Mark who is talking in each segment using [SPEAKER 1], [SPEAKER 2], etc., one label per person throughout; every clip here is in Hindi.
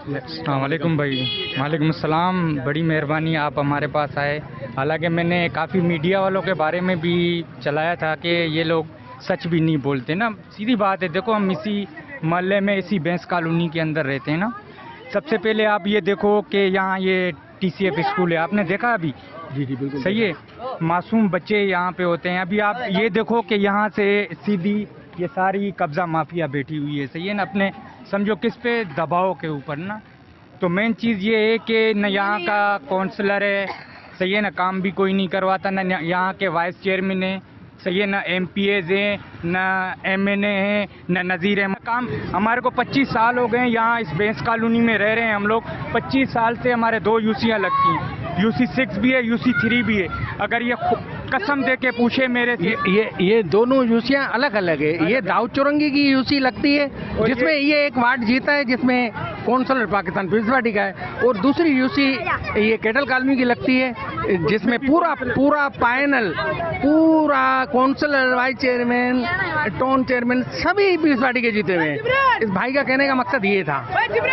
[SPEAKER 1] अस्सलामुअलैकुम भाई। वालेकुम अस्सलाम। बड़ी मेहरबानी आप हमारे पास आए। हालांकि मैंने काफ़ी मीडिया वालों के बारे में भी चलाया था कि ये लोग सच भी नहीं बोलते ना। सीधी बात है, देखो हम इसी मोहल्ले में इसी बेंस कॉलोनी के अंदर रहते हैं ना। सबसे पहले आप ये देखो कि यहाँ ये TCF स्कूल है, आपने देखा अभी?
[SPEAKER 2] जी जी बिल्कुल
[SPEAKER 1] सही है। मासूम बच्चे यहाँ पे होते हैं। अभी आप ये देखो कि यहाँ से सीधी ये सारी कब्जा माफिया बैठी हुई है, सही है ना, अपने समझो किस पे, दबाव के ऊपर ना। तो मेन चीज़ ये है कि न यहाँ का काउंसलर है, सही है ना, काम भी कोई नहीं करवाता, न यहाँ के वाइस चेयरमैन है, सही है ना, MPAs हैं, न MNA हैं, न नज़ीर है। काम हमारे को 25 साल हो गए यहाँ इस बेंस कॉलोनी में रह रहे हैं हम लोग। 25 साल से हमारे 2 UCयाँ लगती हैं, UC6 भी है, UC3 भी है। अगर ये कसम दे के पूछे मेरे से,
[SPEAKER 2] ये दोनों यूसियाँ अलग अलग है। ये दाऊद चौरंगी की यूसी लगती है जिसमें ये एक वार्ड जीता है, जिसमें कौंसलर पाकिस्तान पीपल्स पार्टी का है, और दूसरी यूसी ये कैटल कॉलोनी की लगती है जिसमें पूरा पैनल, पूरा councillor, vice chairman, town chairman सभी पीपल्स पार्टी के जीते हुए हैं। इस भाई का कहने का मकसद ये था,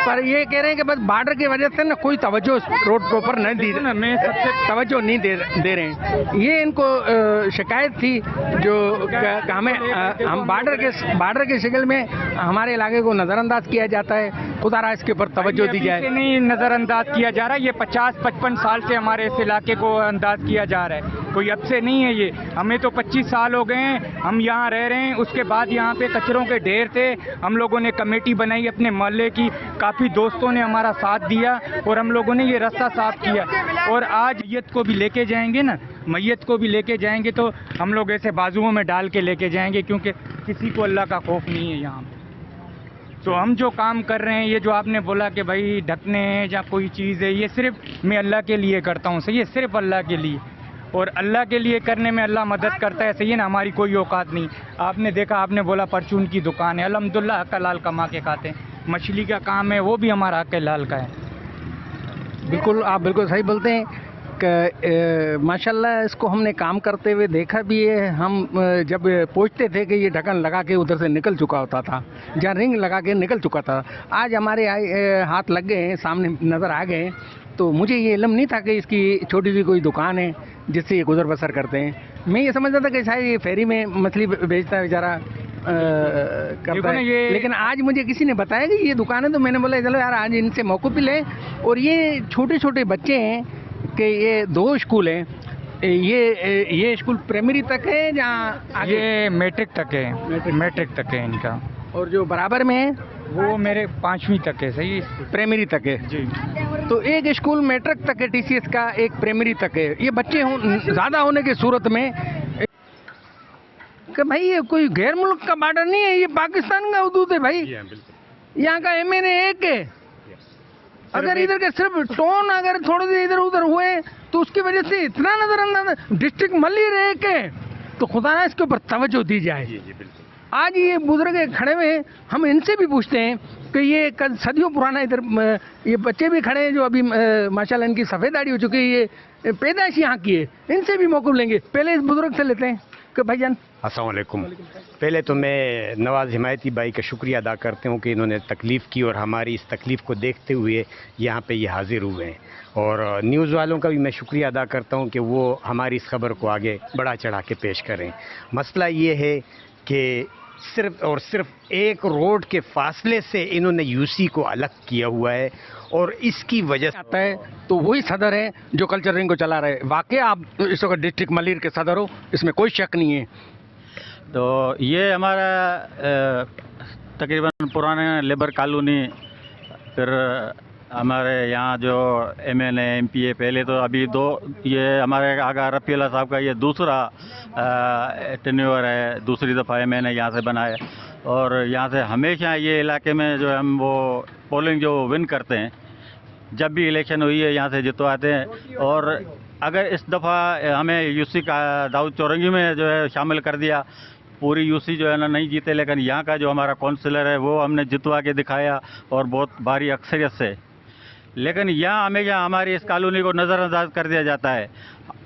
[SPEAKER 2] पर ये कह रहे हैं कि बस बॉर्डर की वजह से ना कोई तवज्जो रोड के ऊपर नहीं दी, मैं सबसे तवज्जो नहीं दे रहे हैं। ये इनको शिकायत थी जो हमें हम बॉर्डर के शक्ल में हमारे इलाके को नज़रअंदाज किया जाता है। खुदा इसके ऊपर तवज्जो दी जाए।
[SPEAKER 1] नहीं नज़रअंदाज किया जा रहा है, ये 50-55 साल से हमारे इस इलाके को अंदाज किया जा रहा है, कोई अब से नहीं है ये। हमें तो 25 साल हो गए हैं, हम यहाँ रह रहे हैं। उसके बाद यहाँ पे कचरों के ढेर थे, हम लोगों ने कमेटी बनाई अपने मोहल्ले की, काफ़ी दोस्तों ने हमारा साथ दिया और हम लोगों ने ये रास्ता साफ किया। और आज मैयत को भी लेके जाएंगे ना, मैयत को भी लेके जाएंगे तो हम लोग ऐसे बाजुओं में डाल के लेके जाएंगे, क्योंकि किसी को अल्लाह का खौफ नहीं है यहाँ पे। तो हम जो काम कर रहे हैं, ये जो आपने बोला कि भाई ढकने या कोई चीज़ है, ये सिर्फ मैं अल्लाह के लिए करता हूँ, सही है, सिर्फ अल्लाह के लिए। और अल्लाह के लिए करने में अल्लाह मदद करता है, सही है ना, हमारी कोई औकात नहीं। आपने देखा, आपने बोला परचून की दुकान है, अल्हम्दुलिल्लाह हक हलाल कमा के खाते हैं। मछली का काम है, वो भी हमारा हक हलाल का है।
[SPEAKER 2] बिल्कुल, आप बिल्कुल सही बोलते हैं कि माशाल्लाह इसको हमने काम करते हुए देखा भी है। हम जब पहुंचते थे कि ये ढक्कन लगा के उधर से निकल चुका होता था, जहाँ रिंग लगा के निकल चुका था। आज हमारे हाथ लग गए हैं, सामने नज़र आ गए हैं। तो मुझे ये इल्म नहीं था कि इसकी छोटी सी कोई दुकान है जिससे ये गुजर बसर करते हैं। मैं ये समझता था कि शायद ये फेरी में मछली बेचता है बेचारा, करता है। लेकिन आज मुझे किसी ने बताया कि ये दुकान है, तो मैंने बोला चलो यार आज इनसे मौक़िफ़ भी लें। और ये छोटे छोटे बच्चे हैं कि ये 2 स्कूल हैं, ये स्कूल प्राइमरी तक है जहाँ
[SPEAKER 1] ये मैट्रिक तक है, मैट्रिक तक है इनका। और
[SPEAKER 2] जो बराबर में है
[SPEAKER 1] वो मेरे 5वीं तक है, सही,
[SPEAKER 2] प्राइमरी तक है
[SPEAKER 1] जी।
[SPEAKER 2] तो एक स्कूल मैट्रिक तक है TCS का, एक प्राइमरी तक है। ये बच्चे ज़्यादा होने की सूरत में कि भाई ये कोई गैर मुल्क का बॉर्डर नहीं है, ये पाकिस्तान का हदूद है भाई। यहाँ का MNA एक है। अगर इधर के सिर्फ टोन अगर थोड़े से इधर उधर हुए तो उसकी वजह से इतना नजर डिस्ट्रिक्ट मलिर एक है, तो खुदा ना इसके ऊपर तवज्जो दी जाए। आज ये बुजुर्ग खड़े हुए हैं, हम इनसे भी पूछते हैं कि ये सदियों पुराना इधर ये बच्चे भी खड़े हैं जो अभी माशाल्लाह इनकी सफ़ेद दाढ़ी हो चुकी है, ये पैदाइश यहाँ की है, इनसे भी मौक़िफ़ लेंगे। पहले इस बुजुर्ग से लेते हैं कि भाईजान
[SPEAKER 3] अस्सलाम वालेकुम। पहले तो मैं नवाज़ हिमायती भाई का शुक्रिया अदा करता हूँ कि इन्होंने तकलीफ़ की और हमारी इस तकलीफ़ को देखते हुए यहाँ पे ये हाज़िर हुए हैं। और न्यूज़ वालों का भी मैं शुक्रिया अदा करता हूँ कि वो हमारी इस खबर को आगे बढ़ा चढ़ा के पेश करें। मसला ये है कि सिर्फ़ और सिर्फ एक रोड के फासले से इन्होंने UC को अलग किया हुआ है, और इसकी वजह
[SPEAKER 2] आता है तो वही सदर है जो कल्चर रिंग को चला रहे। वाकई आप इस वक्त डिस्ट्रिक्ट मलिर के सदर हो, इसमें कोई शक नहीं है।
[SPEAKER 4] तो ये हमारा तकरीबन पुराने लेबर कॉलोनी, फिर हमारे यहाँ जो MNA MPA, पहले तो अभी 2, ये हमारे आगा रफ़ीअल्लाह साहब का ये दूसरा टेन्योर है, दूसरी दफ़ा MNA यहाँ से बना है। और यहाँ से हमेशा ये इलाके में जो हम वो पोलिंग जो विन करते हैं, जब भी इलेक्शन हुई है यहाँ से जितवाते हैं। और अगर इस दफ़ा हमें UC का दाऊद चौरंगी में जो है शामिल कर दिया, पूरी UC जो है ना नहीं जीते, लेकिन यहाँ का जो हमारा काउंसलर है वो हमने जितवा के दिखाया और बहुत भारी अक्सरियत से। लेकिन यहाँ हमेशा हमारी इस कॉलोनी को नज़रअंदाज कर दिया जाता है।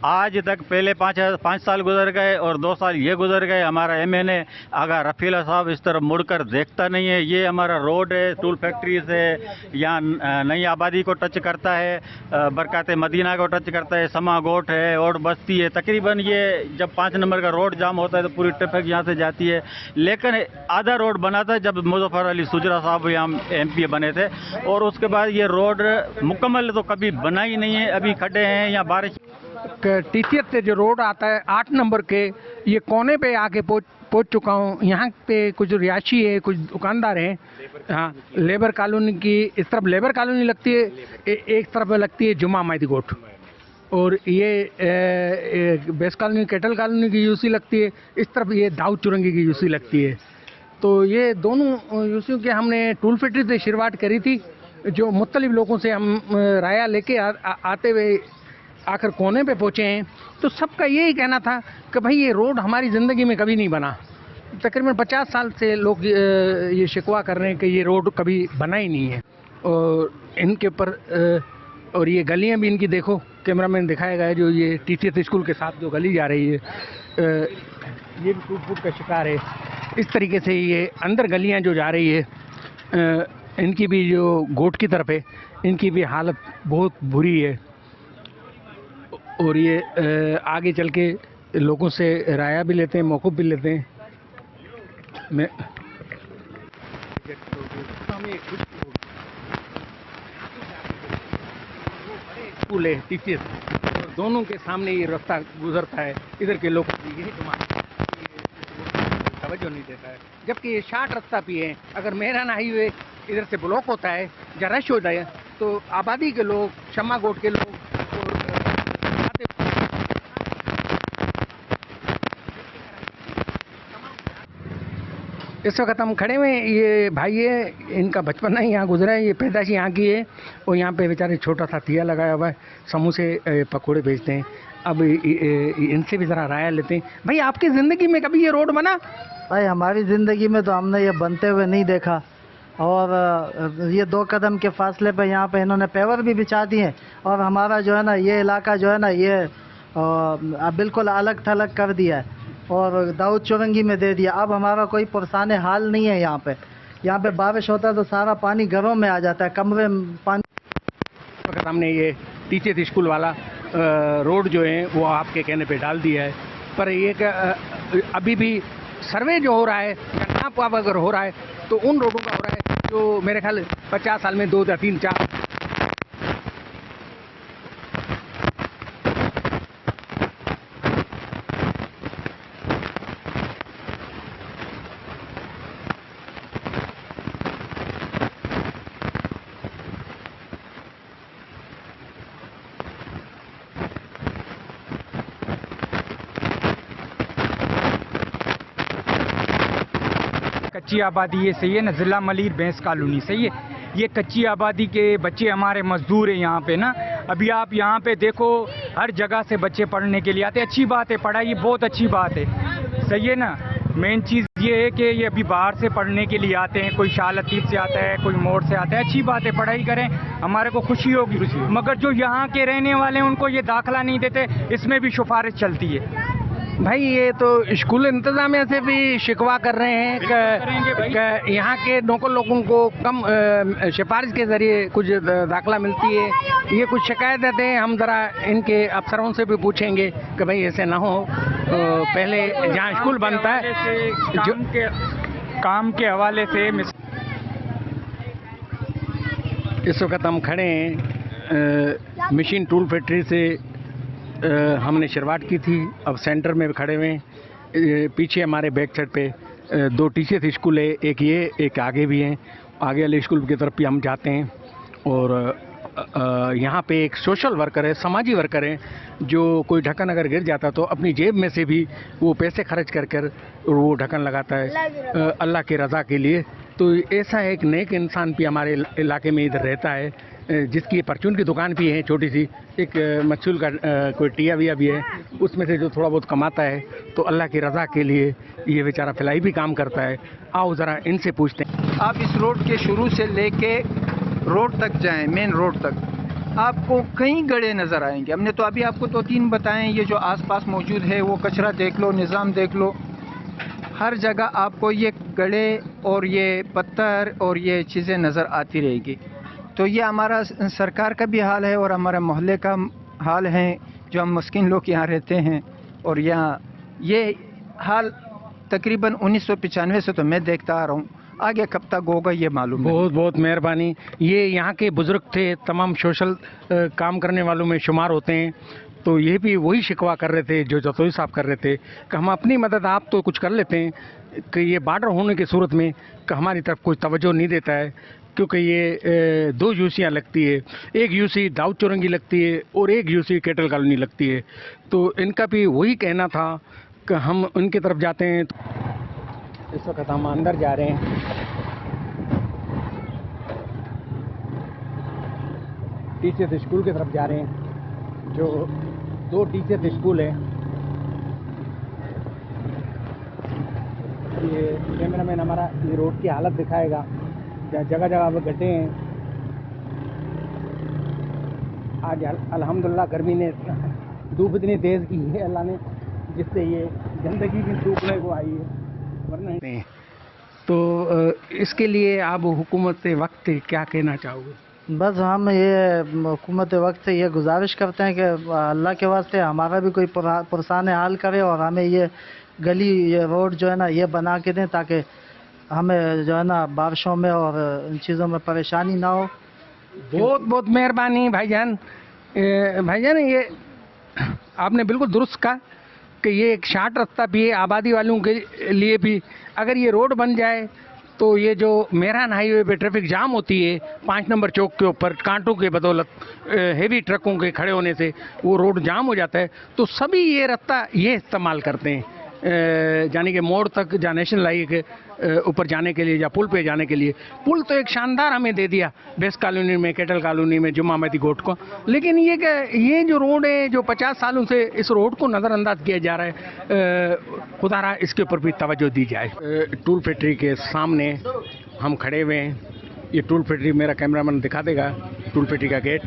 [SPEAKER 4] आज तक पहले 5 साल गुजर गए और 2 साल ये गुजर गए, हमारा MNA आगा रफीला साहब इस तरफ मुड़कर देखता नहीं है। ये हमारा रोड है टूल फैक्ट्री से यहाँ नई आबादी को टच करता है, बरकत मदीना को टच करता है, समा गोट है और बस्ती है। तकरीबन ये जब 5 नंबर का रोड जाम होता है तो पूरी ट्रैफिक यहाँ से जाती है। लेकिन आधा रोड बना था जब मुजफ्फर अली सुजरा साहब यहाँ MP बने थे, और उसके बाद ये रोड मुकम्मल तो कभी बना ही नहीं है। अभी खड्डे हैं यहाँ, बारिश
[SPEAKER 2] टीसीएस से जो रोड आता है 8 नंबर के, ये कोने पे आके पहुंच चुका हूँ। यहाँ पे कुछ रिहायशी है, कुछ दुकानदार हैं। हाँ, लेबर कॉलोनी की इस तरफ लेबर कॉलोनी लगती है, एक तरफ लगती है जुमा मैदी कोट, और ये बेस कॉलोनी कैटल कॉलोनी की यूसी लगती है। इस तरफ ये दाऊद चुरंगी की यूसी लगती है। तो ये दोनों यूसियों के हमने टूल फैक्ट्री से शुरुआत करी थी, जो मुख्तलिफ लोगों से हम राया लेके आते हुए आखिर कोने पे पहुँचे हैं। तो सबका यही कहना था कि भाई ये रोड हमारी ज़िंदगी में कभी नहीं बना। तकरीबन 50 साल से लोग ये शिकवा कर रहे हैं कि ये रोड कभी बना ही नहीं है। और इनके ऊपर और ये गलियां भी इनकी देखो, कैमरामैन दिखाएगा है, जो ये टीसीएस स्कूल के साथ जो गली जा रही है ये भी टूट फूट का शिकार है। इस तरीके से ये अंदर गलियां जो जा रही है इनकी भी जो गोट की तरफ है, इनकी भी हालत बहुत बुरी है। और ये आगे चल के लोगों से राया भी लेते हैं, मौक़िफ़ भी लेते हैं। मैं स्कूल है टीचर्स, और दोनों के सामने ये रास्ता गुजरता है। इधर के लोग यही तवज्जो नहीं देता है, जबकि ये शार्ट रास्ता भी है। अगर मेहरान हाईवे इधर से ब्लॉक होता है या रश होता है तो आबादी के लोग, शम्मा गोट के लोग इस वक्त हम खड़े हुए। ये भाई है, इनका बचपन ही यहाँ गुजरा है, ये पैदाइश यहाँ की है, और यहाँ पे बेचारे छोटा सा ठिया लगाया हुआ है, समोसे पकोड़े बेचते हैं। अब इनसे भी ज़रा राय लेते हैं। भाई आपकी ज़िंदगी में कभी ये रोड बना?
[SPEAKER 5] भाई हमारी ज़िंदगी में तो हमने ये बनते हुए नहीं देखा, और ये 2 कदम के फासले पे यहाँ पे इन्होंने पेवर भी बिछा दिए, और हमारा जो है ना ये इलाका जो है ना ये बिल्कुल अलग थलग कर दिया है और दाऊद चुरंगी में दे दिया। अब हमारा कोई पुरसाने हाल नहीं है यहाँ पे बारिश होता है तो सारा पानी घरों में आ जाता है, कमरे में पानी।
[SPEAKER 2] हमने ये टीचर्स स्कूल वाला रोड जो है वो आपके कहने पे डाल दिया है, पर ये अभी भी सर्वे जो हो रहा है या नाप वाप अगर हो रहा है तो उन रोडों का हो रहा है जो मेरे ख्याल 50 साल में 2 या 3 4
[SPEAKER 1] कच्ची आबादी ये सही है ना, ज़िला मलीर बेंस कॉलोनी सही है। ये कच्ची आबादी के बच्चे हमारे मजदूर हैं यहाँ पे ना। अभी आप यहाँ पे देखो हर जगह से बच्चे पढ़ने के लिए आते हैं। अच्छी बात है, पढ़ाई बहुत अच्छी बात है, सही है ना। मेन चीज़ ये है कि ये अभी बाहर से पढ़ने के लिए आते हैं, कोई शाह लतीफ़ से आता है, कोई मोड़ से आता है। अच्छी बात है, पढ़ाई करें, हमारे को खुशी होगी। मगर जो यहाँ के रहने वाले हैं उनको ये दाखिला नहीं देते, इसमें भी सिफारिश चलती है।
[SPEAKER 2] भाई ये तो स्कूल इंतज़ामिया से भी शिकवा कर रहे हैं कि यहाँ के नौकर लोगों को कम सिफारिश के ज़रिए कुछ दाखिला मिलती है। ये कुछ शिकायत देते हैं, हम ज़रा इनके अफसरों से भी पूछेंगे कि भाई ऐसे ना हो। पहले जहाँ स्कूल बनता है जो
[SPEAKER 1] काम के हवाले से
[SPEAKER 2] इस वक्त हम खड़े हैं मशीन टूल फैक्ट्री से। हमने शुरुआत की थी, अब सेंटर में खड़े हुए। पीछे हमारे बैक साइड पे 2 टीचर्स स्कूल है, एक ये एक आगे भी हैं। आगे वाले स्कूल की तरफ भी हम जाते हैं। और यहाँ पे एक सोशल वर्कर है, समाजी वर्कर है, जो कोई ढक्कन अगर गिर जाता तो अपनी जेब में से भी वो पैसे खर्च कर कर वो ढक्कन लगाता है अल्लाह की रज़ा के लिए। तो ऐसा एक नेक इंसान भी हमारे इलाके में इधर रहता है, जिसकी परचून की दुकान भी है छोटी सी, एक मछूल का कोई टिया विया भी है, उसमें से जो थोड़ा बहुत कमाता है तो अल्लाह की रज़ा के लिए ये बेचारा फिलाई भी काम करता है। आओ ज़रा इनसे पूछते हैं।
[SPEAKER 6] आप इस रोड के शुरू से लेके रोड तक जाएं, मेन रोड तक, आपको कई गड्ढे नज़र आएंगे। हमने तो अभी आपको 2-3 बताएं, ये जो आसपास मौजूद है वो कचरा देख लो, निज़ाम देख लो, हर जगह आपको ये गड्ढे और ये पत्थर और ये चीज़ें नज़र आती रहेगी। तो ये हमारा सरकार का भी हाल है और हमारे मोहल्ले का हाल है, जो हम मस्किन लोग यहाँ रहते हैं। और यहाँ ये हाल तकरीबन 1995 से तो मैं देखता आ रहा हूँ, आगे कब तक होगा ये मालूम नहीं।
[SPEAKER 2] बहुत बहुत मेहरबानी। ये यहाँ के बुजुर्ग थे, तमाम सोशल काम करने वालों में शुमार होते हैं। तो ये भी वही शिकवा कर रहे थे जो जतोई साहब कर रहे थे कि हम अपनी मदद आप तो कुछ कर लेते हैं कि ये बॉर्डर होने की सूरत में कि हमारी तरफ कोई तवज्जो नहीं देता है, क्योंकि ये 2 यूसियाँ लगती है, एक यूसी दाऊद चौरंगी लगती है और एक यूसी कैटल कॉलोनी लगती है। तो इनका भी वही कहना था कि हम उनकी तरफ जाते हैं। इस वक्त हम अंदर जा रहे हैं। टीचर्स स्कूल की तरफ जा रहे हैं, जो 2 टीचर्स स्कूल है। ये कैमरामैन हमारा ये रोड की हालत दिखाएगा, जगह जगह पर गड्ढे हैं। आज अल्हम्दुलिल्लाह गर्मी ने धूप इतनी तेज़ की है अल्लाह ने, जिससे ये गंदगी भी सूखने को आई है, वरना नहीं। तो इसके लिए आप हुकूमत वक्त क्या कहना चाहोगे?
[SPEAKER 5] बस हम ये हुकूमत वक्त से ये गुजारिश करते हैं कि अल्लाह के वास्ते हमारा भी कोई पुरसान हाल करे और हमें ये गली, ये रोड जो है ना ये बना के दें, ताकि हमें जो है ना बारिशों में और इन चीज़ों में परेशानी ना हो।
[SPEAKER 2] बहुत बहुत मेहरबानी भाईजान। भाईजान ये आपने बिल्कुल दुरुस्त कहा कि ये एक शार्ट रास्ता भी है आबादी वालों के लिए भी। अगर ये रोड बन जाए तो ये जो मेहरान हाईवे पे ट्रैफिक जाम होती है 5 नंबर चौक के ऊपर कांटों के बदौलत, हेवी ट्रकों के खड़े होने से वो रोड जाम हो जाता है। तो सभी ये रास्ता ये इस्तेमाल करते हैं, यानी कि मोड़ तक या नेशनल हाईवे के ऊपर जाने के लिए या पुल पे जाने के लिए। पुल तो एक शानदार हमें दे दिया बेस कॉलोनी में, कैटल कॉलोनी में, जुम्मा मती गोट को। लेकिन ये जो रोड है, जो 50 सालों से इस रोड को नज़रअंदाज किया जा रहा है, खुदारा इसके ऊपर भी तवज्जो दी जाए। टूल फैक्ट्री के सामने हम खड़े हुए हैं। ये टूल फैक्ट्री, मेरा कैमरामैन दिखा देगा टूल फैक्ट्री का गेट।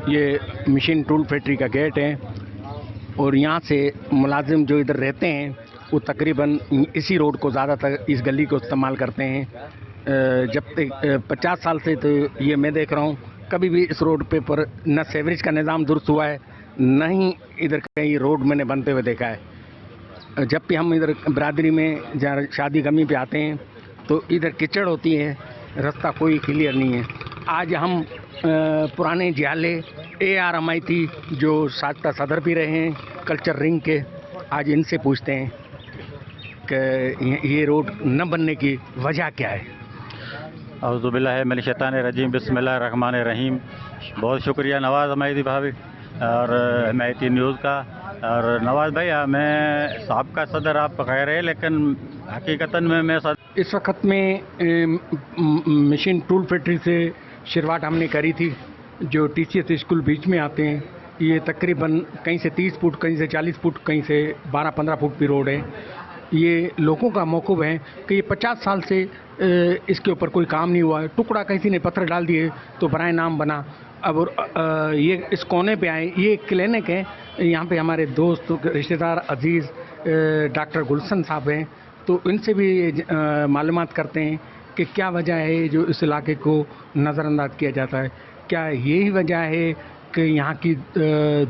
[SPEAKER 2] ये मशीन टूल फैक्ट्री का गेट है और यहाँ से मुलाजिम जो इधर रहते हैं वो तकरीबन इसी रोड को ज़्यादातर, इस गली को इस्तेमाल करते हैं। जब तक 50 साल से तो ये मैं देख रहा हूँ, कभी भी इस रोड पे पर न सेवरेज का निज़ाम दुरुस्त हुआ है, न ही इधर कहीं रोड मैंने बनते हुए देखा है। जब भी हम इधर बरादरी में जहाँ शादी गमी पे आते हैं तो इधर कीचड़ होती है, रास्ता कोई क्लियर नहीं है। आज हम पुराने जियाले ARMIT जो साजता सदर भी रहे हैं कल्चर रिंग के, आज इनसे पूछते हैं कि ये रोड न बनने की वजह क्या है।
[SPEAKER 4] औज़ुबिल्लाहि मिनश शैतानिर रजीम, बिस्मिल्लाहिर्रहमानिर रहीम। बहुत शुक्रिया नवाज़ हमायती भाभी और हमायती न्यूज़ का। और नवाज़ भाई, मैं साबका सदर आप खैर है, लेकिन हकीकतन में मैं
[SPEAKER 2] इस वक्त में मशीन टूल फैक्ट्री से शुरुआत हमने करी थी। जो TCS स्कूल बीच में आते हैं, ये तकरीबन कहीं से 30 फुट, कहीं से 40 फुट, कहीं से 12-15 फुट की रोड है। ये लोगों का मौक़िफ़ है कि ये 50 साल से इसके ऊपर कोई काम नहीं हुआ है। टुकड़ा किसी ने पत्थर डाल दिए तो बराए नाम बना। अब ये इस कोने पे आए, ये क्लिनिक है, यहाँ पे हमारे दोस्त रिश्तेदार अजीज़ डॉक्टर गुलशन साहब हैं, तो इनसे भी मालूमात करते हैं कि क्या वजह है जो इस इलाके को नज़रअंदाज किया जाता है। क्या यही वजह है कि यहाँ की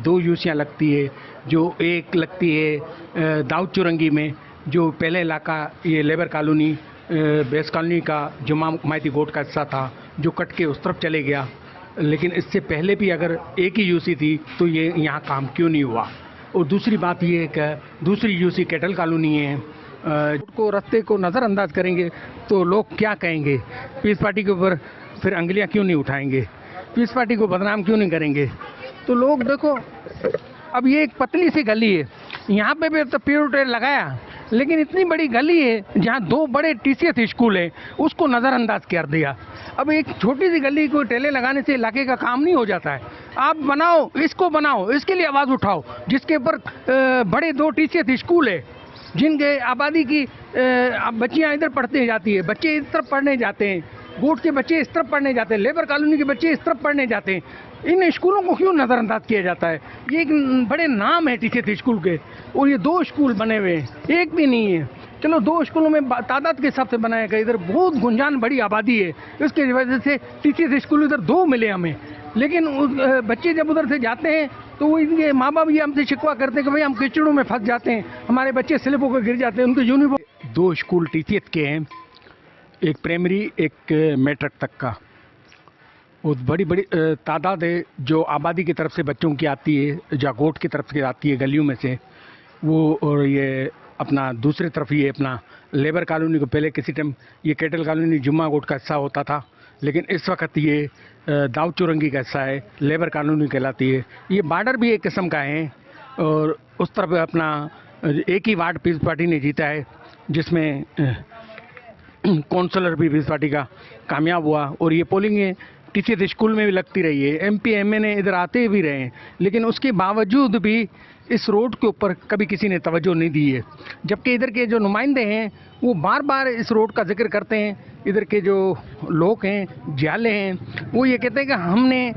[SPEAKER 2] 2 यूसियाँ लगती है, जो एक लगती है दाऊद चौरंगी में, जो पहले इलाका ये लेबर कॉलोनी, बेस कॉलोनी का जुम्मा मायती गोट का हिस्सा था, जो कट के उस तरफ चले गया। लेकिन इससे पहले भी अगर एक ही यूसी थी तो ये यहाँ काम क्यों नहीं हुआ। और दूसरी बात ये है कि दूसरी यूसी कैटल कॉलोनी है, को रास्ते को नज़रअंदाज करेंगे तो लोग क्या कहेंगे, पीस पार्टी के ऊपर फिर अंगलियां क्यों नहीं उठाएंगे, पीस पार्टी को बदनाम क्यों नहीं करेंगे। तो लोग देखो, अब ये एक पतली सी गली है, यहाँ पे भी तो पेड़ लगाया, लेकिन इतनी बड़ी गली है जहाँ 2 बड़े TCS स्कूल है, उसको नज़रअंदाज कर दिया। अब एक छोटी सी गली को टेले लगाने से इलाके का काम नहीं हो जाता है। आप बनाओ, इसको बनाओ, इसके लिए आवाज़ उठाओ, जिसके ऊपर बड़े 2 TCS स्कूल है, जिनके आबादी की बच्चियाँ इधर पढ़ते जाती है, बच्चे इस तरफ पढ़ने जाते हैं, गोट के बच्चे इस तरफ पढ़ने जाते हैं, लेबर कॉलोनी के बच्चे इस तरफ पढ़ने जाते हैं। इन स्कूलों को क्यों नज़रअंदाज किया जाता है? ये एक बड़े नाम है टीचर स्कूल के, और ये 2 स्कूल बने हुए हैं, एक भी नहीं है। चलो 2 स्कूलों में तादाद के हिसाब से बनाया गया, इधर बहुत गुंजान बड़ी आबादी है, इसकी वजह से टीचर स्कूल इधर 2 मिले हमें। लेकिन बच्चे जब उधर से जाते हैं तो वो इनके माँ बाप ये हमसे शिकवा करते हैं कि भाई हम कीचड़ों में फंस जाते हैं, हमारे बच्चे स्लिप होकर गिर जाते हैं, उनके यूनिफॉर्म। 2 स्कूल टीचर के हैं, एक प्राइमरी एक मैट्रिक तक का। बहुत बड़ी बड़ी तादाद है जो आबादी की तरफ से बच्चों की आती है, जागोट की तरफ से आती है गलियों में से वो। और ये अपना दूसरी तरफ ये अपना लेबर कॉलोनी को, पहले किसी टाइम ये कैटल कॉलोनी जुम्मा गोट का हिस्सा होता था, लेकिन इस वक्त ये दाऊद चौरंगी का हिस्सा है, लेबर कॉलोनी कहलाती है। ये बॉर्डर भी एक किस्म का है, और उस तरफ अपना एक ही वार्ड पीस पार्टी ने जीता है, जिसमें काउंसलर भी पीस पार्टी का कामयाब हुआ। और ये पोलिंग टीचर स्कूल में भी लगती रही है, MP MNA इधर आते भी रहे हैं, लेकिन उसके बावजूद भी इस रोड के ऊपर कभी किसी ने तवज्जो नहीं दी है। जबकि इधर के जो नुमाइंदे हैं वो बार बार इस रोड का जिक्र करते हैं। इधर के जो लोग हैं, जियाले हैं, वो ये कहते हैं कि हमने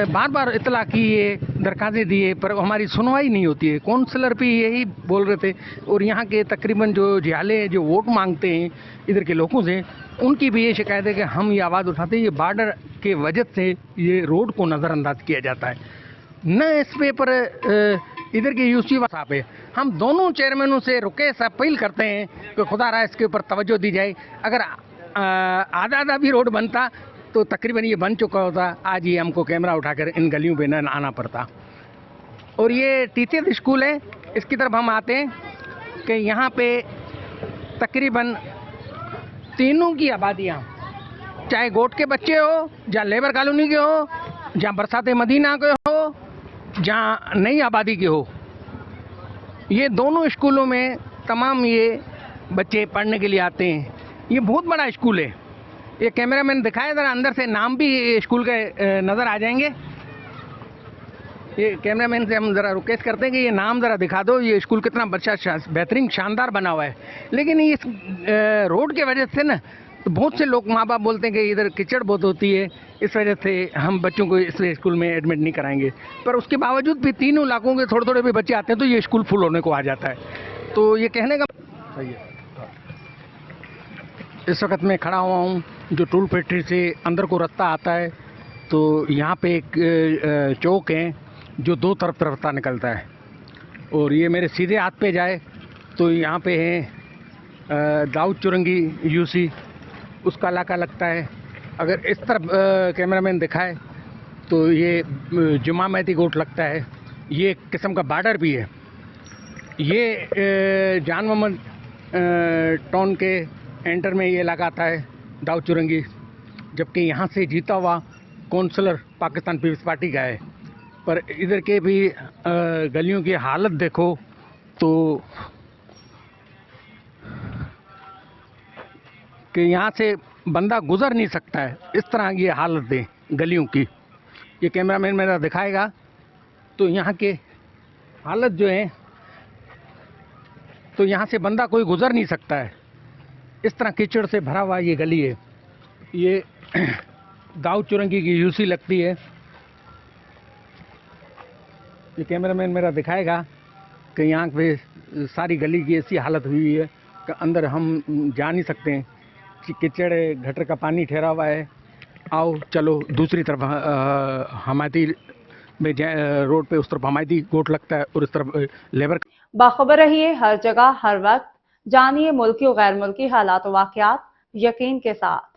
[SPEAKER 2] बार बार इतला की है, दरखास्तें दी है, पर हमारी सुनवाई नहीं होती है। काउंसलर भी यही बोल रहे थे, और यहाँ के तकरीबन जो जियाले जो वोट मांगते हैं इधर के लोगों से, उनकी भी ये शिकायत है कि हम ये आवाज़ उठाते हैं, ये बॉर्डर के वजह से ये रोड को नज़रअंदाज किया जाता है। न इस पे पर इधर के UC साहब है, हम दोनों चेयरमैनों से रुकेश अपील करते हैं कि खुदा रहा इसके ऊपर तवज्जो दी जाए। अगर आधा आधा भी रोड बनता तो तकरीबन ये बन चुका होता, आज ये हमको कैमरा उठाकर इन गलियों पे न आना पड़ता। और ये टीचर स्कूल है, इसकी तरफ हम आते हैं कि यहाँ पे तकरीबन तीनों की आबादियाँ, चाहे गोट के बच्चे हो, जहाँ लेबर कॉलोनी के हो, जहाँ बरसाते मदीना के हो, जहाँ नई आबादी के हो, ये दोनों स्कूलों में तमाम ये बच्चे पढ़ने के लिए आते हैं। ये बहुत बड़ा स्कूल है। ये कैमरामैन दिखाए ज़रा, अंदर से नाम भी स्कूल के नज़र आ जाएंगे। ये कैमरामैन से हम ज़रा रिक्वेस्ट करते हैं कि ये नाम ज़रा दिखा दो, ये स्कूल कितना बेहतरीन शानदार बना हुआ है। लेकिन इस रोड के वजह से ना तो बहुत से लोग माँ बाप बोलते हैं कि इधर कीचड़ बहुत होती है, इस वजह से हम बच्चों को इस स्कूल में एडमिट नहीं कराएंगे। पर उसके बावजूद भी तीनों इलाकों के थोड़े थोड़े भी बच्चे आते हैं तो ये स्कूल फुल होने को आ जाता है। तो ये कहने का सही है। इस वक्त मैं खड़ा हुआ हूँ जो टूल फैक्ट्री से अंदर को रास्ता आता है, तो यहाँ पे एक चौक है जो 2 तरफ रास्ता निकलता है, और ये मेरे सीधे हाथ पे जाए तो यहाँ पे है दाऊद चौरंगी UC, उसका इलाका लगता है। अगर इस तरफ कैमरामैन दिखाए तो ये जुमा मैती गोट लगता है। ये एक किस्म का बॉर्डर भी है। ये जान मोहम्मद टाउन के एंटर में ये इलाका आता है दाऊद चौरंगी, जबकि यहाँ से जीता हुआ काउंसलर पाकिस्तान पीपल्स पार्टी का है। पर इधर के भी गलियों की हालत देखो तो कि यहाँ से बंदा गुजर नहीं सकता है, इस तरह की हालत है गलियों की। ये कैमरामैन मेरा दिखाएगा तो यहाँ के हालत जो है, तो यहाँ से बंदा कोई गुजर नहीं सकता है, इस तरह कीचड़ से भरा हुआ ये गली है। ये दाऊद चौरंगी की UC लगती है। ये कैमरामैन मेरा दिखाएगा कि यहाँ पे सारी गली की ऐसी हालत हुई है कि अंदर हम जा नहीं सकते हैं, कीचड़ गटर का पानी ठहरा हुआ है। आओ चलो दूसरी तरफ हमायती में रोड पे, उस तरफ हमायती गोट लगता है और इस तरफ लेबर।
[SPEAKER 7] बाखबर रहिए हर जगह हर वक्त, जानिए मुल्की और गैर मुल्की हालात वाक़यात यकीन के साथ।